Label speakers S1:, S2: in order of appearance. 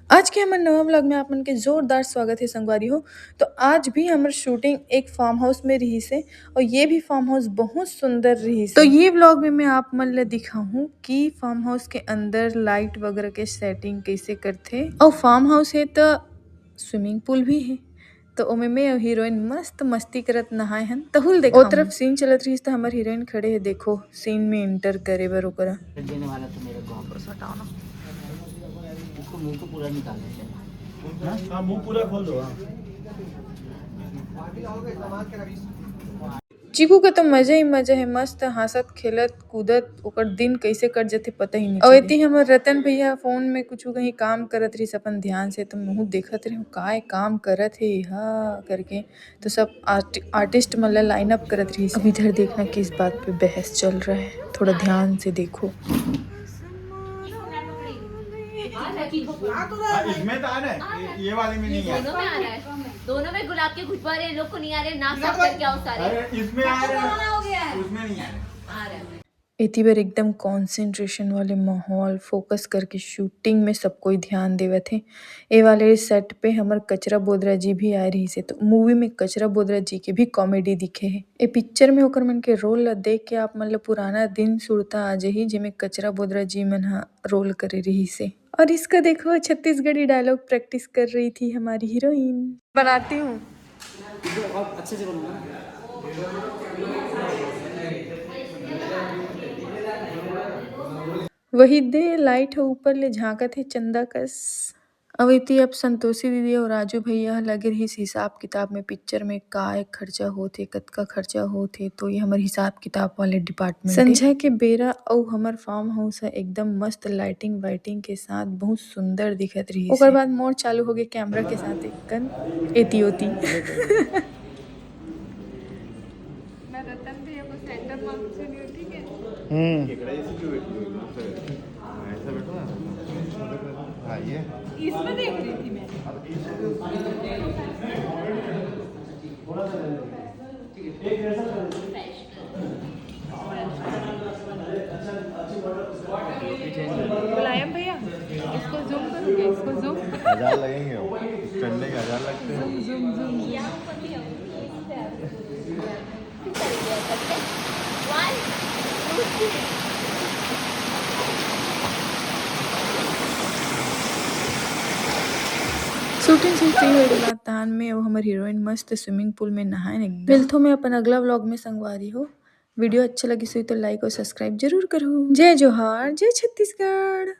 S1: आज के हमर नवा व्लॉग में आप मन के जोरदार स्वागत है संगवारी हो। तो आज भी हमर शूटिंग एक फार्म हाउस में रही से और ये भी फार्म हाउस बहुत सुंदर रही से। तो ये व्लॉग में मैं आप मन ला दिखाऊं कि फार्म हाउस के अंदर लाइट वगैरह के सेटिंग कैसे करथे। और फार्म हाउस है तो स्विमिंग पूल भी है। तो ओमे में और हीरोइन मस्त मस्ती करत नहाए हन तहुल देखा। ओ तरफ सीन चलत रही तो हमर हीरोइन खड़े है, देखो सीन में एंटर करे बर ओकरा
S2: देने वाला तो मेरे को वहाँ पर सटाओ ना, इसको मुंह को पूरा निकाल देते हैं। हाँ, मुंह पूरा खोल दो।
S1: चीकू के तो मजा ही मजा है, मस्त हंसत खेलत कूदत ओकर दिन कैसे कट जाते पता ही नहीं। और इतनी हमर रतन भैया फोन में कुछ कहीं काम करत रही अपन ध्यान से, तो मुँह देखत रही काय काम करत है हा करके। तो सब आर्टिस्ट मतलब लाइन अप करत रही। अब इधर देखना किस बात पे बहस चल रहा है, थोड़ा ध्यान से देखो।
S3: इसमें तो आ रहा है, ये वाले में नहीं है।
S4: दोनों में आ रहा है, दोनों में गुलाब के गुब्बारे लोग को नहीं आ रहे, नाक साफ करके आओ सारे।
S3: अरे इसमें आ रहा है, उसमें नहीं आ रहा।
S4: आ रहा है।
S1: इतनी बार एकदम कंसंट्रेशन वाले माहौल फोकस करके शूटिंग में सब कोई ध्यान देवे थे। ए वाले सेट पे हमर कचरा बोदरा जी भी आ रही से, तो मूवी में कचरा बोदरा जी के भी कॉमेडी दिखे है। ए पिक्चर में ओकर मन के रोल ला देख के आप मतलब पुराना दिन सुरता आ जाही, जिमे कचरा बोदरा जी मन हा रोल करे रही से। और इसका देखो छत्तीसगढ़ी डायलॉग प्रैक्टिस कर रही थी हमारी हीरोइन। बनाती हूँ
S2: अच्छे से बनाना।
S1: वही दे लाइट हो ऊपर ले झांकत है चंदा कस। अब इति अब संतोषी दीदी और राजू भैया लगे रही हिसाब किताब में पिक्चर में काय खर्चा होथे कतका खर्चा होथे। तो ये हमारे हिसाब किताब वाले डिपार्टमेंट संजय के बेरा और हमार फार्म हाउस है एकदम मस्त लाइटिंग वाइटिंग के साथ बहुत सुंदर दिखत रही। ओकर बाद मोर चालू हो गए कैमरा के साथ एक कन एती ओती। मैं रतन भैया को सेंटर मांग से नहीं ठीक है।
S3: ऐसा बैठो ना। हाँ ये
S1: इसमें देख रही थी मैं। मुलायम भैया इसको जूम करोगे, इसको जूम
S3: 1000 लगेंगे, चढ़ने के 1000 लगते हैं।
S1: Zoom zoom zoom.
S4: यहाँ पर भी हम इस पे आ रहे हैं। चलिए करके 1 2 3।
S1: शूटिंग से फ्री होए के बाद तान में अब हमार हीरोइन मस्त स्विमिंग पूल में नहाए एकदम। मिलथो में अपन अगला व्लॉग में संगवारी हो। वीडियो अच्छा लगी सो तो लाइक और सब्सक्राइब जरूर करो। जय जोहार, जय छत्तीसगढ़।